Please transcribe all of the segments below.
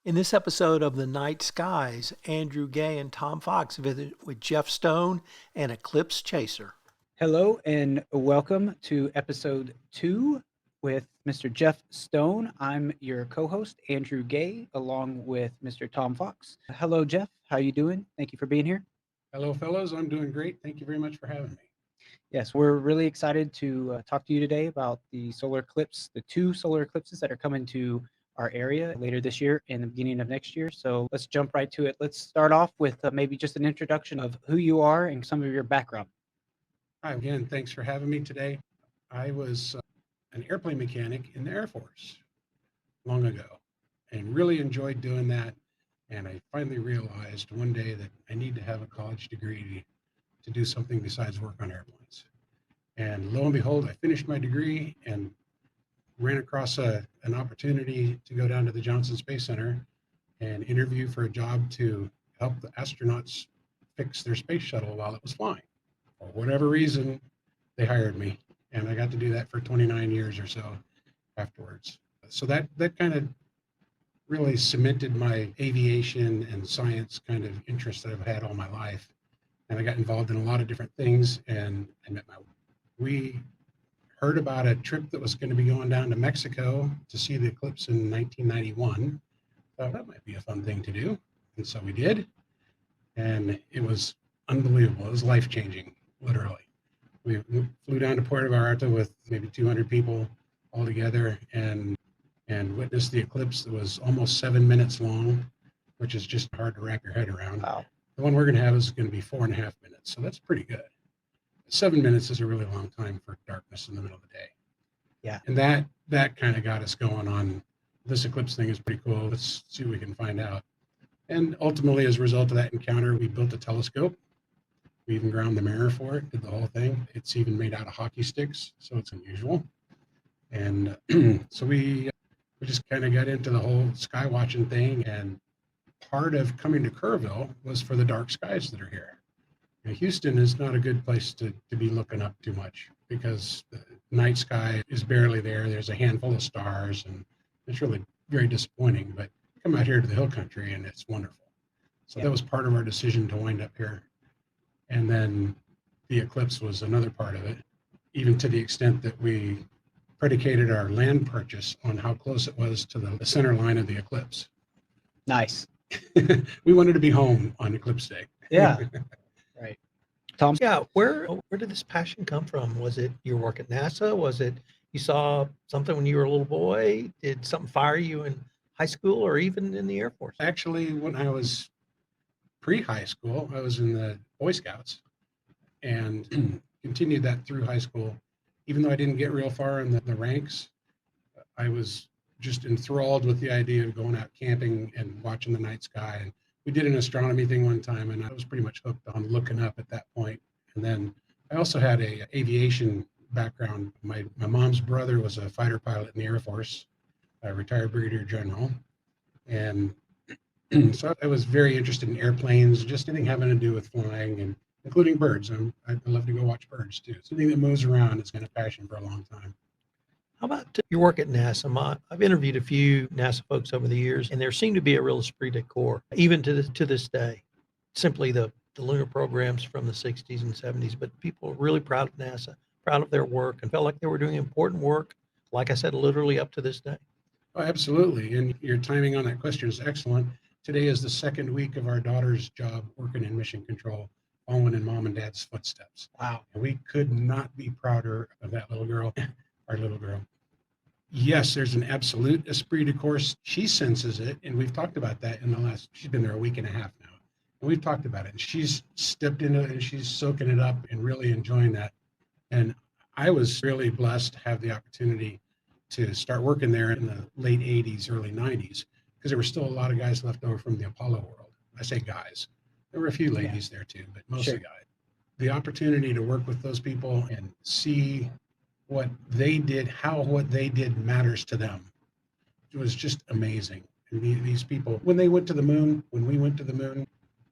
In this episode of The Night Skies, Andrew Gay and Tom Fox visit with Jeff Stone and Eclipse Chaser. Hello and welcome to episode 2 with Mr. Jeff Stone. I'm your co-host, Andrew Gay, along with Mr. Tom Fox. Hello, Jeff. How you doing? Thank you for being here. Hello, fellows. I'm doing great. Thank you very much for having me. Yes, we're really excited to talk to you today about the solar eclipse, the 2 solar eclipses that are coming to our area later this year and the beginning of next year. So let's jump right to it. Let's start off with maybe just an introduction of who you are and some of your background. Hi, again, thanks for having me today. I was an airplane mechanic in the Air Force long ago and really enjoyed doing that. And I finally realized one day that I need to have a college degree to do something besides work on airplanes. And lo and behold, I finished my degree and ran across an opportunity to go down to the Johnson Space Center and interview for a job to help the astronauts fix their space shuttle while it was flying. For whatever reason, they hired me, and I got to do that for 29 years or so afterwards. So that kind of really cemented my aviation and science kind of interest that I've had all my life. And I got involved in a lot of different things, and I met my wife. We heard about a trip that was going to be going down to Mexico to see the eclipse in 1991. Thought that might be a fun thing to do, and so we did. And it was unbelievable. It was life-changing, literally. We flew down to Puerto Vallarta with maybe 200 people all together and witnessed the eclipse that was almost 7 minutes long, which is just hard to wrap your head around. Wow. The one we're going to have is going to be 4.5 minutes, so that's pretty good. 7 minutes is a really long time for darkness in the middle of the day. Yeah. And that kind of got us going on, this eclipse thing is pretty cool. Let's see what we can find out. And ultimately, as a result of that encounter, we built a telescope. We even ground the mirror for it, did the whole thing. It's even made out of hockey sticks, so it's unusual. And so we just kind of got into the whole sky watching thing. And part of coming to Kerrville was for the dark skies that are here. And Houston is not a good place to be looking up too much because the night sky is barely there. There's a handful of stars, and it's really very disappointing. But come out here to the hill country, and it's wonderful. So that was part of our decision to wind up here. And then the eclipse was another part of it, even to the extent that we predicated our land purchase on how close it was to the center line of the eclipse. Nice. We wanted to be home on Eclipse Day. Yeah. Right. Tom? Yeah, where did this passion come from? Was it your work at NASA? Was it you saw something when you were a little boy? Did something fire you in high school or even in the Air Force? Actually, when I was pre-high school, I was in the Boy Scouts and continued that through high school. Even though I didn't get real far in the ranks, I was just enthralled with the idea of going out camping and watching the night sky. And we did an astronomy thing one time, and I was pretty much hooked on looking up at that point. And then I also had a aviation background. My mom's brother was a fighter pilot in the Air Force, a retired brigadier general. And so I was very interested in airplanes, just anything having to do with flying, and including birds. I love to go watch birds too. So anything that moves around has been a passion for a long time. How about your work at NASA? I've interviewed a few NASA folks over the years, and there seemed to be a real esprit de corps, even to this day. Simply the lunar programs from the 60s and 70s, but people are really proud of NASA, proud of their work, and felt like they were doing important work, like I said, literally up to this day. Oh, absolutely. And your timing on that question is excellent. Today is the second week of our daughter's job working in mission control, following in mom and dad's footsteps. Wow. And we could not be prouder of that little girl, our little girl. Yes, there's an absolute esprit de corps. She senses it, and we've talked about that she's been there a week and a half now. And we've talked about it. And she's stepped into it, and she's soaking it up and really enjoying that. And I was really blessed to have the opportunity to start working there in the late 80s, early 90s, because there were still a lot of guys left over from the Apollo world. I say guys. There were a few ladies there too, but mostly guys. The opportunity to work with those people and see what they did, how what they did matters to them. It was just amazing. And these people, when we went to the moon,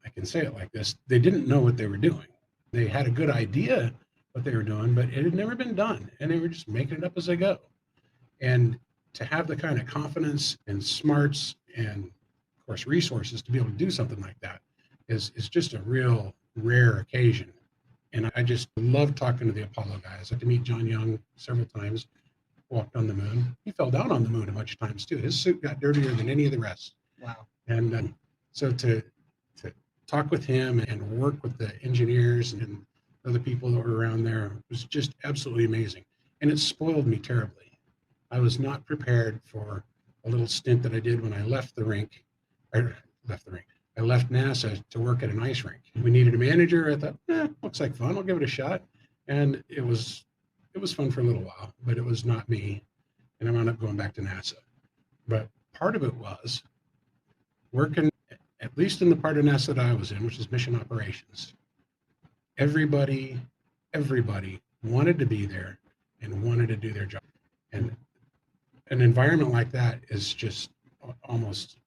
I can say it like this, they didn't know what they were doing. They had a good idea what they were doing, but it had never been done. And they were just making it up as they go. And to have the kind of confidence and smarts and course, resources to be able to do something like that is just a real rare occasion. And I just love talking to the Apollo guys. I got to meet John Young several times, walked on the moon. He fell down on the moon a bunch of times too. His suit got dirtier than any of the rest. Wow. And so to talk with him and work with the engineers and other people that were around there was just absolutely amazing. And it spoiled me terribly. I was not prepared for a little stint that I did when I left the rink. I left NASA to work at an ice rink. We needed a manager. I thought, looks like fun. I'll give it a shot. And it was fun for a little while, but it was not me. And I wound up going back to NASA. But part of it was working, at least in the part of NASA that I was in, which is mission operations. Everybody wanted to be there and wanted to do their job. And an environment like that is just almost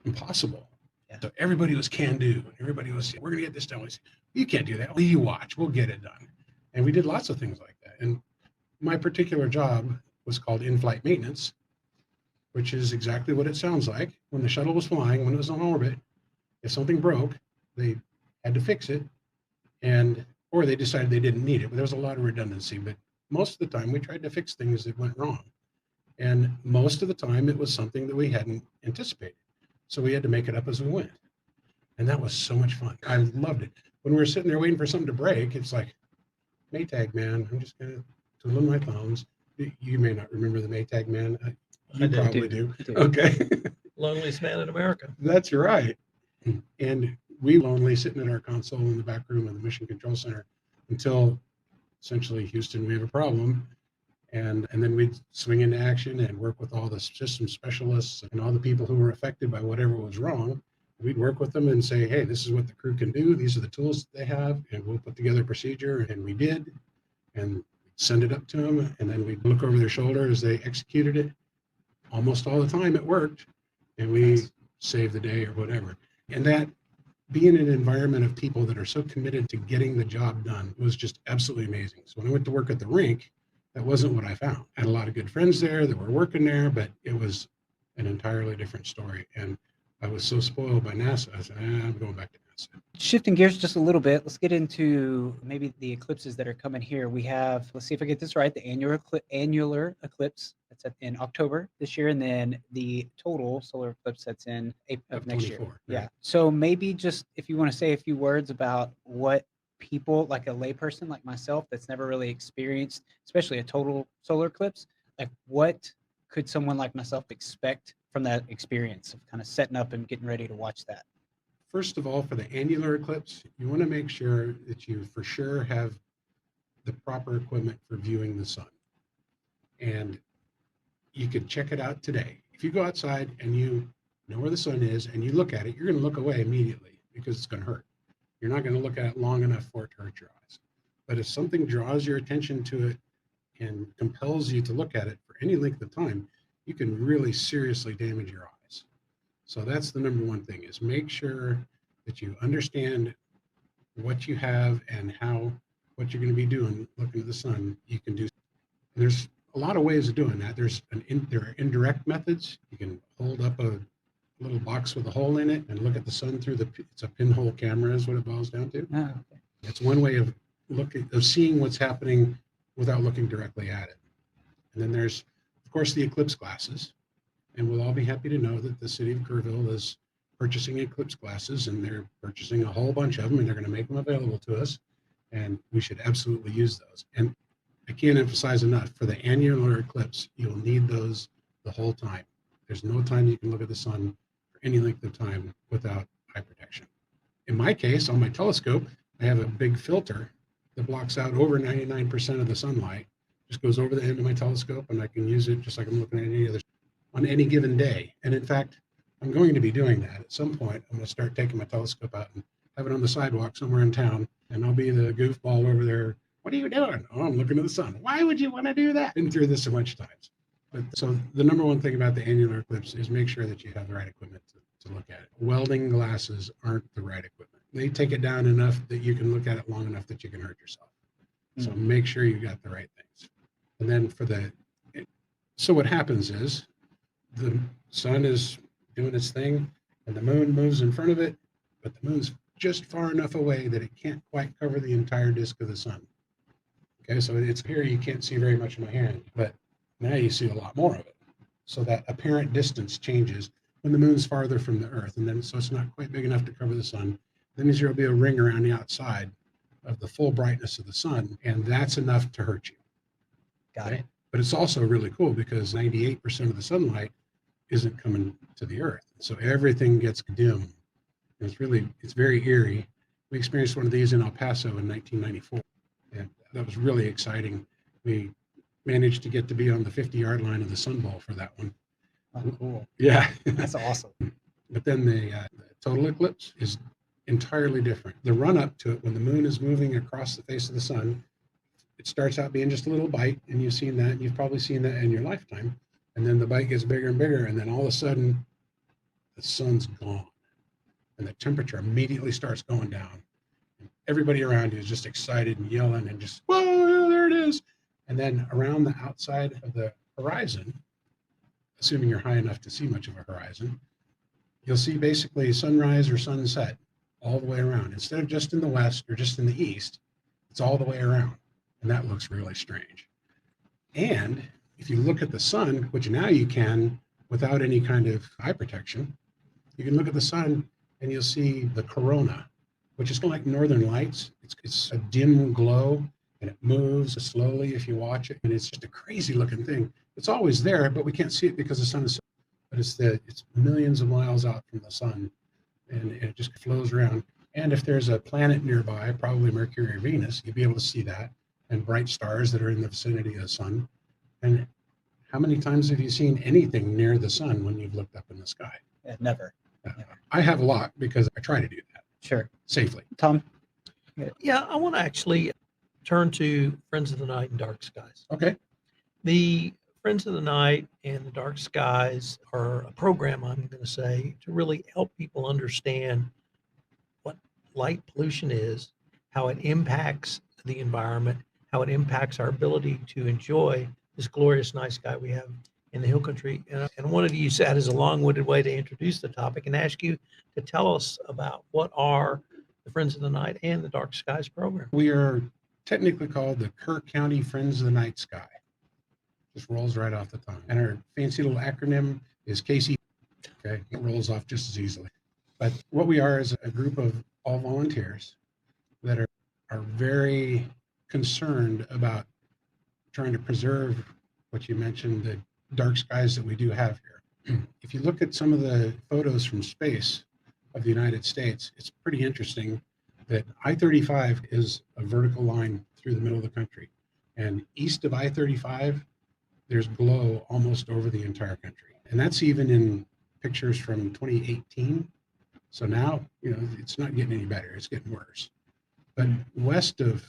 impossible. Yeah. So everybody was can do. Everybody was, we're going to get this done. You can't do that. Well, you watch, we'll get it done. And we did lots of things like that. And my particular job was called in-flight maintenance, which is exactly what it sounds like. When the shuttle was flying, when it was on orbit, if something broke, they had to fix it, or they decided they didn't need it. But there was a lot of redundancy. But most of the time, we tried to fix things that went wrong. And most of the time, it was something that we hadn't anticipated. So we had to make it up as we went. And that was so much fun. I loved it. When we were sitting there waiting for something to break, it's like, Maytag man, I'm just going to twiddle my thumbs. You may not remember the Maytag man. You probably do. Okay. Loneliest man in America. That's right. And we were lonely sitting in our console in the back room of the Mission Control Center until essentially, Houston, we have a problem. And then we'd swing into action and work with all the system specialists and all the people who were affected by whatever was wrong. We'd work with them and say, hey, this is what the crew can do. These are the tools that they have. And we'll put together a procedure. And we did. And send it up to them. And then we'd look over their shoulder as they executed it. Almost all the time it worked. And we saved the day or whatever. And that being in an environment of people that are so committed to getting the job done was just absolutely amazing. So when I went to work at the rink, that wasn't what I found. I had a lot of good friends there that were working there, but it was an entirely different story. And I was so spoiled by NASA. I said, I'm going back to NASA. Shifting gears just a little bit, let's get into maybe the eclipses that are coming here. We have, let's see if I get this right, the annular eclipse that's in October this year, and then the total solar eclipse that's in April of next year. Right? Yeah. So maybe just if you want to say a few words about what people, like a layperson like myself that's never really experienced, especially a total solar eclipse, like what could someone like myself expect from that experience of kind of setting up and getting ready to watch that? First of all, for the annular eclipse, you want to make sure that you for sure have the proper equipment for viewing the sun. And you could check it out today. If you go outside and you know where the sun is and you look at it, you're going to look away immediately because it's going to hurt. You're not going to look at it long enough for it to hurt your eyes. But if something draws your attention to it and compels you to look at it for any length of time, you can really seriously damage your eyes. So that's the number one thing, is make sure that you understand what you have and what you're going to be doing looking at the sun. You can do. There's a lot of ways of doing that. There are indirect methods. You can hold up a little box with a hole in it and look at the sun through it's a pinhole camera is what it boils down to. Oh, okay. It's one way of seeing what's happening without looking directly at it. And then there's, of course, the eclipse glasses. And we'll all be happy to know that the city of Kerrville is purchasing eclipse glasses, and they're purchasing a whole bunch of them, and they're going to make them available to us. And we should absolutely use those. And I can't emphasize enough, for the annular eclipse, you'll need those the whole time. There's no time you can look at the sun for any length of time without eye protection. In my case, on my telescope, I have a big filter that blocks out over 99% of the sunlight. Just goes over the end of my telescope, and I can use it just like I'm looking at any other on any given day. And in fact, I'm going to be doing that at some point. I'm going to start taking my telescope out and have it on the sidewalk somewhere in town, and I'll be the goofball over there. What are you doing? Oh, I'm looking at the sun. Why would you want to do that? Been through this a bunch of times. But so the number one thing about the annular eclipse is make sure that you have the right equipment to look at it. Welding glasses aren't the right equipment. They take it down enough that you can look at it long enough that you can hurt yourself. So make sure you got the right things. And then so what happens is the sun is doing its thing, and the moon moves in front of it, but the moon's just far enough away that it can't quite cover the entire disk of the sun. Okay, so it's here, you can't see very much of my hand, but now you see a lot more of it. So that apparent distance changes when the moon's farther from the Earth, and then so it's not quite big enough to cover the sun. Then there'll be a ring around the outside of the full brightness of the sun, and that's enough to hurt you. Got it. But it's also really cool because 98% of the sunlight isn't coming to the Earth. So everything gets dim. It's very eerie. We experienced one of these in El Paso in 1994. And that was really exciting. We managed to get to be on the 50-yard line of the Sun Bowl for that one. Oh, cool. Yeah. That's awesome. But then the total eclipse is entirely different. The run up to it, when the moon is moving across the face of the sun, it starts out being just a little bite, and you've seen that. You've probably seen that in your lifetime. And then the bite gets bigger and bigger, and then all of a sudden, the sun's gone, and the temperature immediately starts going down. And everybody around you is just excited and yelling and just, whoa, there it is. And then around the outside of the horizon, assuming you're high enough to see much of a horizon, you'll see basically sunrise or sunset all the way around. Instead of just in the west or just in the east, it's all the way around. And that looks really strange. And if you look at the sun, which now you can without any kind of eye protection, you can look at the sun and you'll see the corona, which is kind of like northern lights. It's a dim glow, and it moves slowly if you watch it. And it's just a crazy looking thing. It's always there, but we can't see it because the sun is so, but it's millions of miles out from the sun, and it just flows around. And if there's a planet nearby, probably Mercury or Venus, you'll be able to see that, and bright stars that are in the vicinity of the sun. And how many times have you seen anything near the sun when you've looked up in the sky? Yeah, never. I have a lot because I try to do that Sure. safely. Tom? Yeah, I want to actually turn to Friends of the Night and Dark Skies. Okay. The Friends of the Night and the Dark Skies are a program, I'm going to say, to really help people understand what light pollution is, how it impacts the environment, how it impacts our ability to enjoy this glorious night sky we have in the hill country. And I wanted to use that as a long-winded way to introduce the topic and ask you to tell us about what are the Friends of the Night and the Dark Skies program. We are technically called the Kerr County Friends of the Night Sky. Just rolls right off the tongue. And our fancy little acronym is KC. Okay, it rolls off just as easily. But what we are is a group of all volunteers that are very concerned about trying to preserve what you mentioned, the dark skies that we do have here. If you look at some of the photos from space of the United States, it's pretty interesting that I-35 is a vertical line through the middle of the country. And east of I-35, there's glow almost over the entire country. And that's even in pictures from 2018. So now, it's not getting any better. It's getting worse. But west of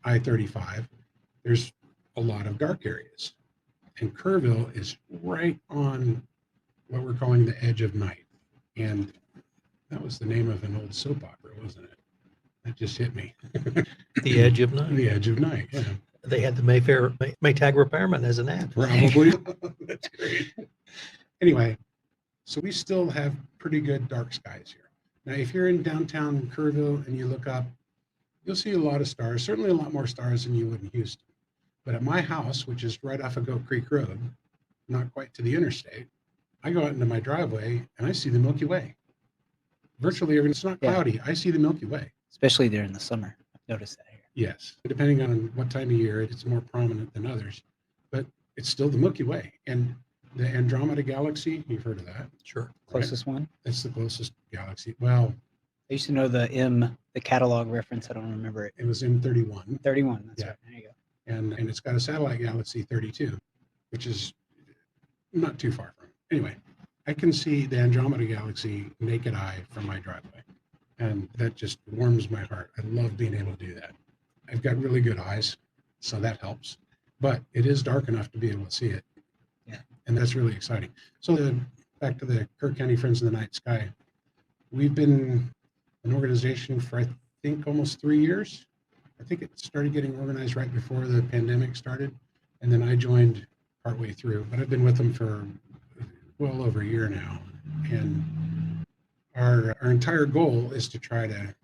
I-35, there's a lot of dark areas. And Kerrville is right on what we're calling the edge of night. And that was the name of an old soap opera, wasn't it? That just hit me. The Edge of Night. The Edge of Night, yeah. They had the Maytag repairman as an ad. Probably. That's great. Anyway, so we still have pretty good dark skies here. Now, if you're in downtown Kerrville and you look up, you'll see a lot of stars, certainly a lot more stars than you would in Houston. But at my house, which is right off of Goat Creek Road, not quite to the interstate, I go out into my driveway and I see the Milky Way. Virtually every, it's not cloudy, I see the Milky Way. Especially during the summer. I've noticed that here. Yes, depending on what time of year, it's more prominent than others, but it's still the Milky Way. And the Andromeda Galaxy, you've heard of that? Sure. Closest one? It's the closest galaxy. Well, I used to know the catalog reference. I don't remember it. it was M31, 31. That's Yeah. right. There you go. and it's got a satellite galaxy 32, which is not too far from it. Anyway, I can see the Andromeda Galaxy naked eye from my driveway, and that just warms my heart. I love being able to do that. I've got really good eyes, so that helps, but it is dark enough to be able to see it. Yeah. And that's really exciting. So back to the Kerr County Friends of the Night Sky. We've been an organization for, I think, almost 3 years. I think it started getting organized right before the pandemic started, and then I joined partway through, but I've been with them for well over a year now. And our entire goal is to try to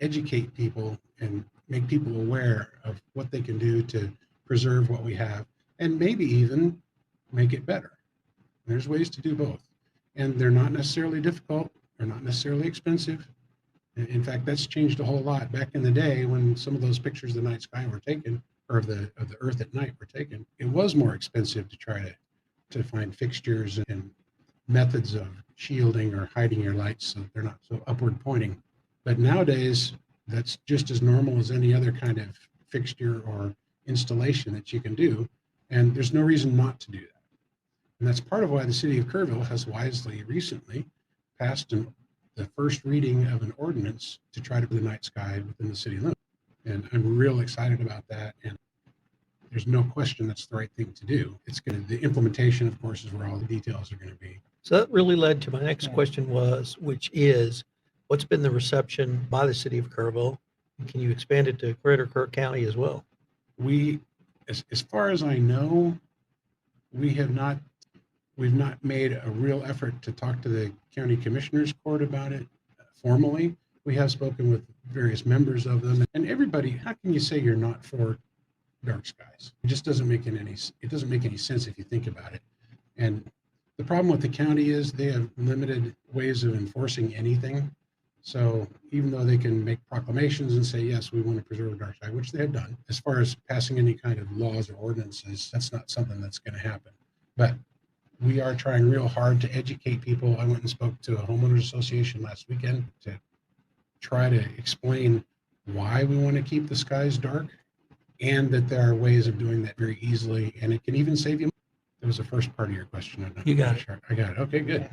educate people and make people aware of what they can do to preserve what we have and maybe even make it better. There's ways to do both, and they're not necessarily difficult. They're not necessarily expensive. In fact, that's changed a whole lot. Back in the day, when some of those pictures of the night sky were taken, or of the Earth at night were taken, it was more expensive to try to find fixtures and methods of shielding or hiding your lights so they're not so upward pointing. But nowadays, that's just as normal as any other kind of fixture or installation that you can do, and there's no reason not to do that. And that's part of why the city of Kerrville has wisely recently passed the first reading of an ordinance to try to put the night sky within the city limits. And I'm real excited about that. And there's no question that's the right thing to do. The implementation, of course, is where all the details are going to be. So that really led to my next question which is, what's been the reception by the city of Kerrville? And can you expand it to Greater Kirk County as well? We, as far as I know, we've not made a real effort to talk to the county commissioners court about it formally. We have spoken with various members of them, and everybody. How can you say you're not for dark skies? It just doesn't make any sense if you think about it. And the problem with the county is they have limited ways of enforcing anything. So even though they can make proclamations and say, yes, we want to preserve dark sky, which they have done, as far as passing any kind of laws or ordinances, that's not something that's going to happen. But we are trying real hard to educate people. I went and spoke to a homeowners association last weekend to try to explain why we want to keep the skies dark and that there are ways of doing that very easily. And it can even save you. That was the first part of your question. You got it. I got it. Okay, good.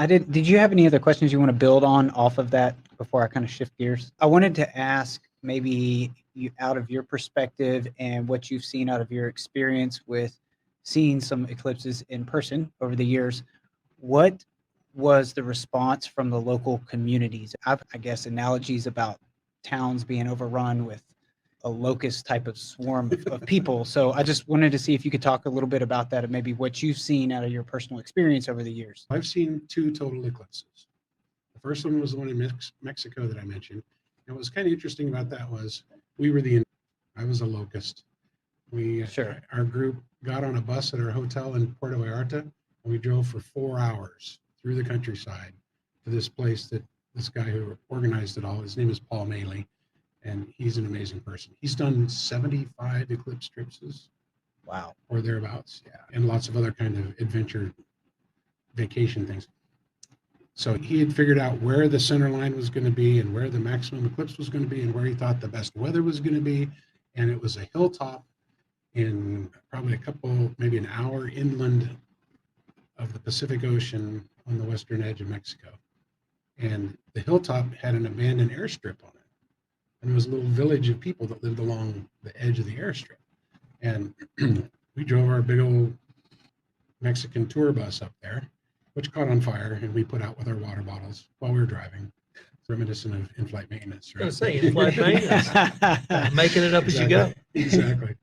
Did you have any other questions you want to build on off of that before I kind of shift gears? I wanted to ask maybe out of your perspective and what you've seen out of your experience with seeing some eclipses in person over the years, what was the response from the local communities? I guess analogies about towns being overrun with a locust type of swarm of people. So I just wanted to see if you could talk a little bit about that and maybe what you've seen out of your personal experience over the years. I've seen 2 total eclipses. The first one was the one in Mexico that I mentioned. And what was kind of interesting about that was I was a locust. Our group got on a bus at our hotel in Puerto Vallarta, and we drove for 4 hours through the countryside to this place that this guy who organized it all, his name is Paul Maley, and he's an amazing person. He's done 75 eclipse trips. Wow. Or thereabouts, yeah. And lots of other kind of adventure vacation things. So he had figured out where the center line was going to be and where the maximum eclipse was going to be and where he thought the best weather was going to be. And it was a hilltop in probably maybe an hour inland of the Pacific Ocean on the western edge of Mexico. And the hilltop had an abandoned airstrip on it. And it was a little village of people that lived along the edge of the airstrip. And we drove our big old Mexican tour bus up there, which caught on fire, and we put out with our water bottles while we were driving. It's reminiscent of in-flight maintenance, right? I was going to say, in-flight maintenance. Making it up as you go. Exactly.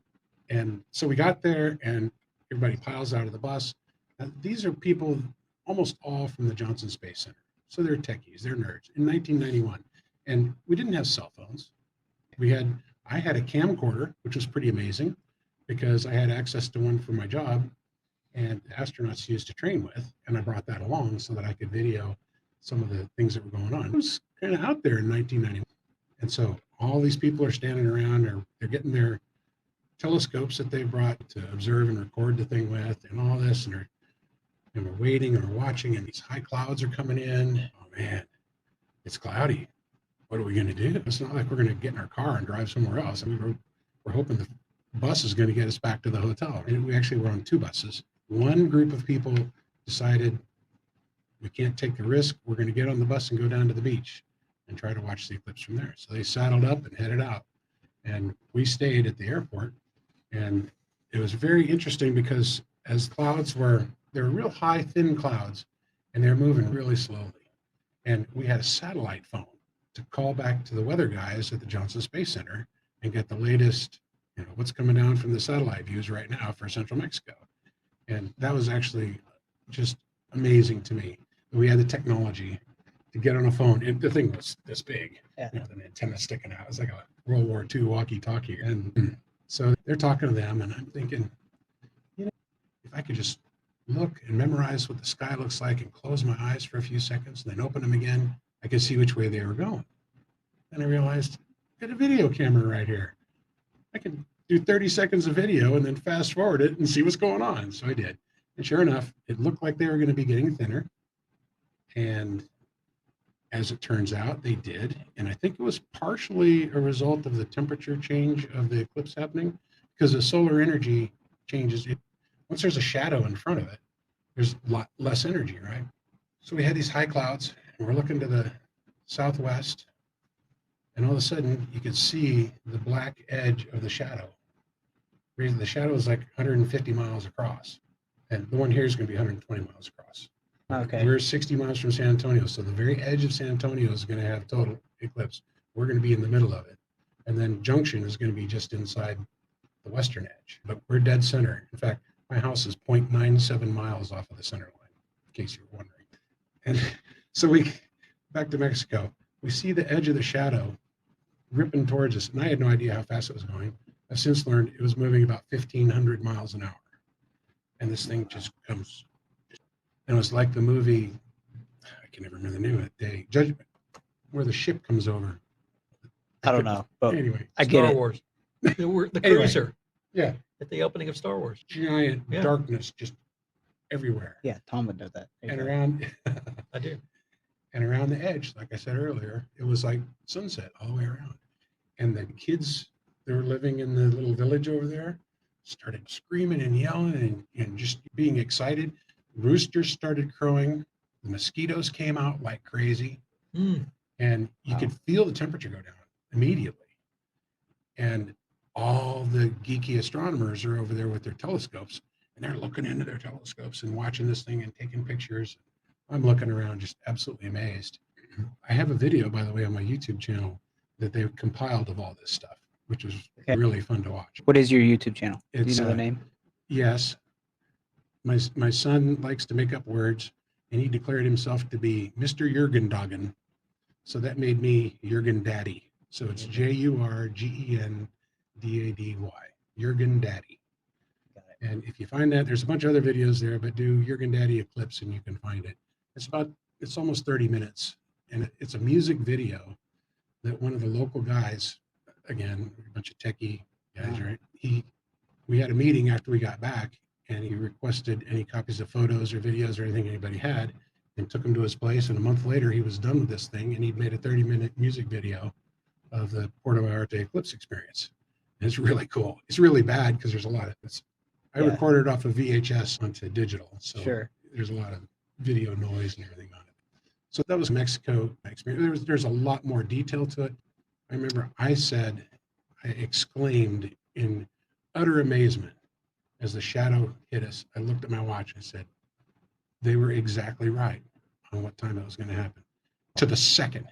And so we got there, and everybody piles out of the bus. And these are people, almost all from the Johnson Space Center. So they're techies, they're nerds. In 1991, and we didn't have cell phones. I had a camcorder, which was pretty amazing because I had access to one for my job and astronauts used to train with, and I brought that along so that I could video some of the things that were going on. It was kind of out there in 1991. And so all these people are standing around, they're getting their telescopes that they brought to observe and record the thing with and all this, and we're waiting and we're watching, and these high clouds are coming in. Oh man, it's cloudy. What are we going to do? It's not like we're going to get in our car and drive somewhere else. I mean, we're hoping the bus is going to get us back to the hotel. And we actually were on 2 buses. One group of people decided we can't take the risk. We're going to get on the bus and go down to the beach and try to watch the eclipse from there. So they saddled up and headed out. And we stayed at the airport. And it was very interesting because as clouds they were real high, thin clouds, and they're moving really slowly. And we had a satellite phone to call back to the weather guys at the Johnson Space Center and get the latest, what's coming down from the satellite views right now for central Mexico. And that was actually just amazing to me. We had the technology to get on a phone. And the thing was this big, Yeah. an antenna sticking out. It was like a World War II walkie-talkie. And so they're talking to them, and I'm thinking, if I could just look and memorize what the sky looks like and close my eyes for a few seconds and then open them again, I could see which way they were going. And I realized I got a video camera right here. I can do 30 seconds of video and then fast forward it and see what's going on. So I did. And sure enough, it looked like they were going to be getting thinner. And as it turns out, they did. And I think it was partially a result of the temperature change of the eclipse happening, because the solar energy changes. Once there's a shadow in front of it, there's a lot less energy, right? So we had these high clouds, and we're looking to the southwest, and all of a sudden you could see the black edge of the shadow. The shadow is like 150 miles across, and the one here is going to be 120 miles across. Okay. We're 60 miles from San Antonio, so the very edge of San Antonio is going to have total eclipse. We're going to be in the middle of it, and then Junction is going to be just inside the western edge, but we're dead center. In fact, my house is 0.97 miles off of the center line, in case you were wondering. And so we, back to Mexico, we see the edge of the shadow ripping towards us, and I had no idea how fast it was going. I've since learned it was moving about 1,500 miles an hour, and this thing just comes. And it was like the movie, I can never remember the name of it, day Judgment, where the ship comes over. I don't know, but Anyway, I get Star it. Wars. The Anyway. cruiser yeah, at the opening of Star Wars. giant Yeah. darkness just everywhere. Yeah, Tom would know that. And around I do. and around the edge, like I said earlier, it was like sunset all the way around. And the kids that were living in the little village over there started screaming and yelling and just being excited. Roosters started crowing. The mosquitoes came out like crazy. Mm. And you could feel the temperature go down immediately. And all the geeky astronomers are over there with their telescopes, and they're looking into their telescopes and watching this thing and taking pictures. I'm looking around just absolutely amazed. I have a video, by the way, on my YouTube channel that they've compiled of all this stuff, which is Okay. really fun to watch. What is your YouTube channel? Do It's, you know the name? Yes. My son likes to make up words, and he declared himself to be Mr. Jurgen. So that made me Jurgen Daddy. So it's JURGENDADY, Jurgen Daddy. Got it. And if you find that, there's a bunch of other videos there, but do Jurgen Daddy Eclipse and you can find it. It's almost 30 minutes, and it's a music video that one of the local guys, again, a bunch of techie guys, Wow. right? We had a meeting after we got back, and he requested any copies of photos or videos or anything anybody had, and took them to his place. And a month later, he was done with this thing, and he'd made a 30-minute music video of the Puerto Vallarta eclipse experience. And it's really cool. It's really bad because there's a lot of this. I Yeah. recorded off of VHS onto digital, so Sure. there's a lot of video noise and everything on it. So that was Mexico experience. There's a lot more detail to it. I remember I exclaimed in utter amazement as the shadow hit us. I looked at my watch and said, they were exactly right on what time it was going to happen. To the second,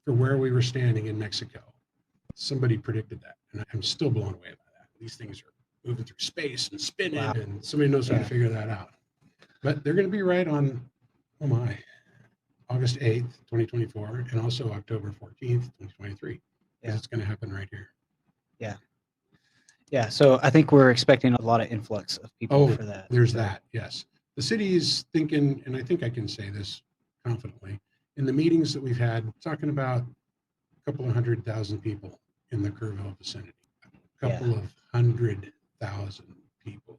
for where we were standing in Mexico. Somebody predicted that, and I'm still blown away by that. These things are moving through space and spinning, Wow. and somebody knows how to Yeah. figure that out. But they're going to be right on, August 8th, 2024, and also October 14th, 2023. Yeah. It's going to happen right here. Yeah, so I think we're expecting a lot of influx of people Oh, for that. There's that, yes. The city is thinking, and I think I can say this confidently, in the meetings that we've had, talking about a couple of 100,000 people in the Kerrville vicinity. A couple of 100,000 people.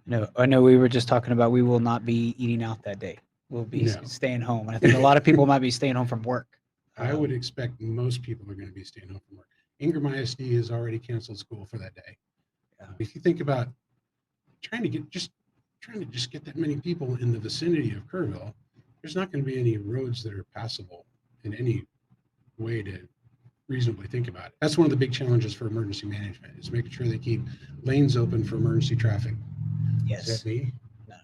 No, I know we were just talking about we will not be eating out that day. We'll be No. staying home. And I think a lot of people might be staying home from work. I would expect most people are going to be staying home from work. Ingram ISD has already canceled school for that day. Yeah. If you think about trying to just get that many people in the vicinity of Kerrville, there's not going to be any roads that are passable in any way to reasonably think about it. That's one of the big challenges for emergency management, is making sure they keep lanes open for emergency traffic. Is Yes. that me? No.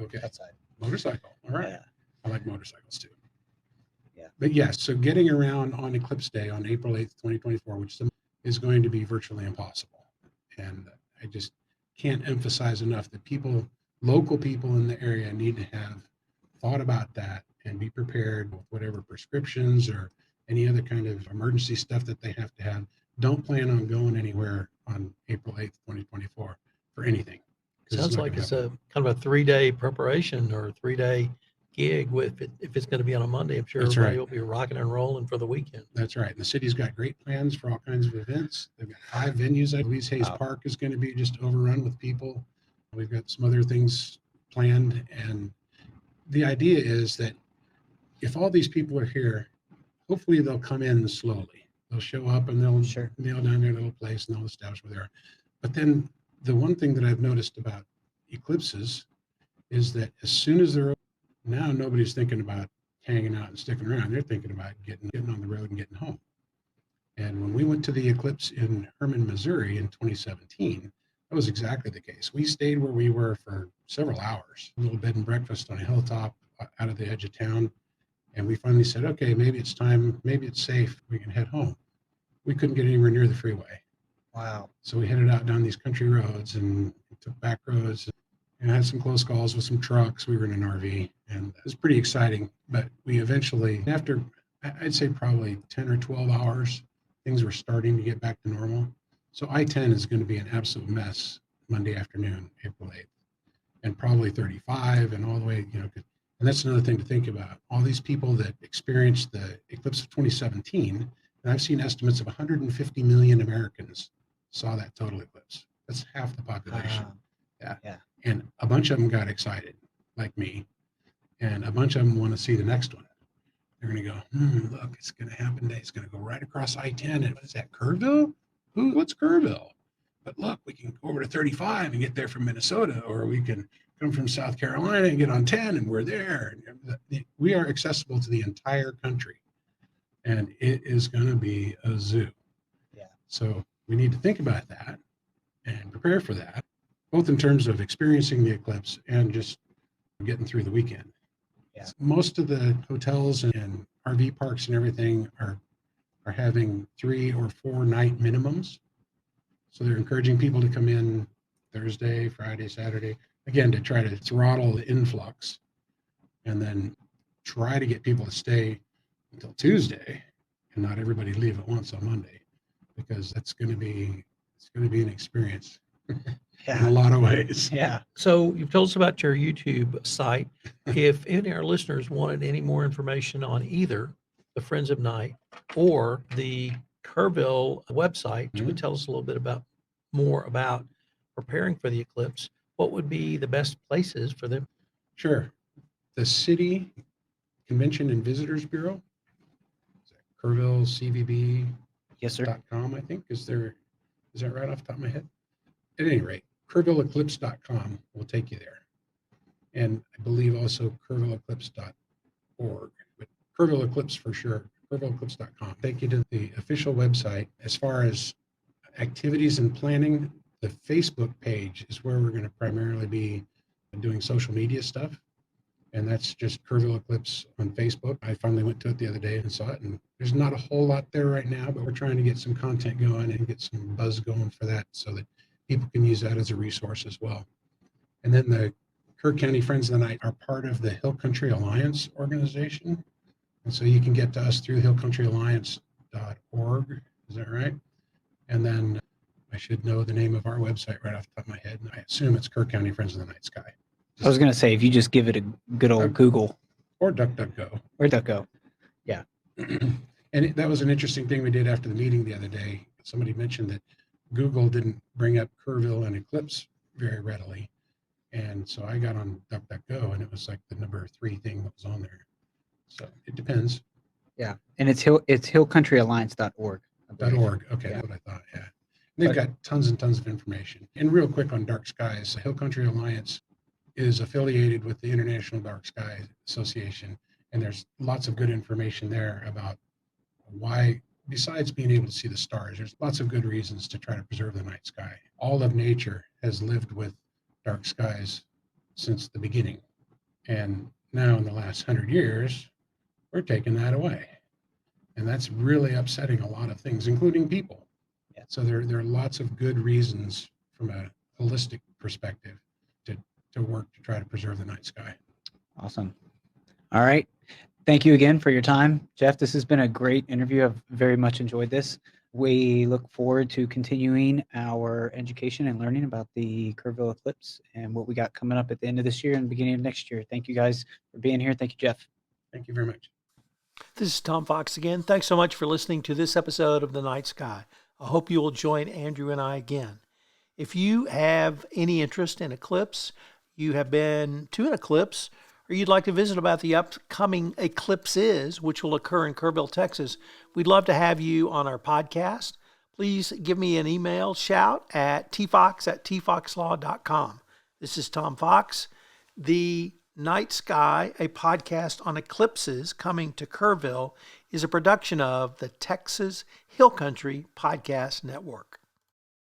Okay. Outside. Motorcycle. All right. Yeah. I like motorcycles too. Yeah. But yes, so getting around on Eclipse Day on April 8th, 2024, which is going to be virtually impossible. And I just can't emphasize enough that local people in the area need to have thought about that and be prepared with whatever prescriptions or any other kind of emergency stuff that they have to have. Don't plan on going anywhere on April 8th, 2024 for anything. 'cause Sounds not like gonna it's happen. a kind of a 3-day preparation or a 3-day gig with it. If it's going to be on a Monday, I'm sure That's everybody right. will be rocking and rolling for the weekend. That's right. And the city's got great plans for all kinds of events. They've got 5 venues. Louise Hayes Wow. Park is going to be just overrun with people. We've got some other things planned. And the idea is that if all these people are here, hopefully they'll come in slowly. They'll show up and they'll Sure. nail down their little place and they'll establish where they are. But then the one thing that I've noticed about eclipses is that as soon as they're now, nobody's thinking about hanging out and sticking around. They're thinking about getting on the road and getting home. And when we went to the eclipse in Herman, Missouri in 2017, that was exactly the case. We stayed where we were for several hours, a little bed and breakfast on a hilltop out of the edge of town. And we finally said, okay, maybe it's time, maybe it's safe, we can head home. We couldn't get anywhere near the freeway. Wow. So we headed out down these country roads and took back roads and had some close calls with some trucks. We were in an RV and it was pretty exciting. But we eventually, after I'd say probably 10 or 12 hours, things were starting to get back to normal. So I-10 is going to be an absolute mess Monday afternoon, April 8th, and probably 35 and all the way, and that's another thing to think about. All these people that experienced the eclipse of 2017, and I've seen estimates of 150 million Americans saw that total eclipse. That's half the population. Yeah. And a bunch of them got excited, like me, and a bunch of them want to see the next one. They're going to go, look, it's going to happen today. It's going to go right across I-10. And what is that, Kerrville? What's Kerrville? But look, we can go over to 35 and get there from Minnesota, or we can come from South Carolina and get on 10 and we're there. We are accessible to the entire country, and it is going to be a zoo. Yeah. So we need to think about that and prepare for that, both in terms of experiencing the eclipse and just getting through the weekend. Yeah. Most of the hotels and RV parks and everything are having 3 or 4 night minimums. So they're encouraging people to come in Thursday, Friday, Saturday, again, to try to throttle the influx and then try to get people to stay until Tuesday and not everybody leave at once on Monday, because it's going to be an experience in a lot of ways. Yeah. So you've told us about your YouTube site. If any of our listeners wanted any more information on either the Friends of Night or the Kerrville website, which would tell us a little bit more about preparing for the eclipse, what would be the best places for them? Sure. The City Convention and Visitors Bureau, Kerrville CVB.com, Yes, sir. I think, is that right off the top of my head? At any rate, KerrvilleEclipse.com will take you there. And I believe also KerrvilleEclipse.org, but Kerrville Eclipse for sure, KerrvilleEclipse.com. Take you to the official website. As far as activities and planning, the Facebook page is where we're going to primarily be doing social media stuff. And that's just Kerrville Eclipse on Facebook. I finally went to it the other day and saw it, and there's not a whole lot there right now, but we're trying to get some content going and get some buzz going for that so that people can use that as a resource as well. And then the Kerr County Friends of the Night are part of the Hill Country Alliance organization. And so you can get to us through hillcountryalliance.org. Is that right? And then I should know the name of our website right off the top of my head. And I assume it's Kerr County Friends of the Night Sky. I was going to say, if you just give it a good old Google Or DuckDuckGo. or DuckGo. Yeah. And that was an interesting thing we did after the meeting the other day. Somebody mentioned that Google didn't bring up Kerrville and Eclipse very readily. And so I got on DuckDuckGo, and it was like the number 3 thing that was on there. So it depends. Yeah. And it's hillcountryalliance.org. .org. Okay, Yeah. that's what I thought. Yeah. And they've got tons and tons of information. And real quick on Dark Skies, the Hill Country Alliance is affiliated with the International Dark Sky Association. And there's lots of good information there about why, besides being able to see the stars, there's lots of good reasons to try to preserve the night sky. All of nature has lived with dark skies since the beginning. And now in the last 100 years, we're taking that away. And that's really upsetting a lot of things, including people. Yeah. So there are lots of good reasons from a holistic perspective to work to try to preserve the night sky. Awesome. All right. Thank you again for your time, Jeff. This has been a great interview. I've very much enjoyed this. We look forward to continuing our education and learning about the Kerrville eclipse and what we got coming up at the end of this year and beginning of next year. Thank you guys for being here. Thank you, Jeff. Thank you very much. This is Tom Fox again. Thanks so much for listening to this episode of The Night Sky. I hope you will join Andrew and I again. If you have any interest in eclipse, you have been to an eclipse, or you'd like to visit about the upcoming eclipses, which will occur in Kerrville, Texas, we'd love to have you on our podcast. Please give me an email, shout at tfox@tfoxlaw.com. This is Tom Fox. The Night Sky, a podcast on eclipses coming to Kerrville, is a production of the Texas Hill Country Podcast Network.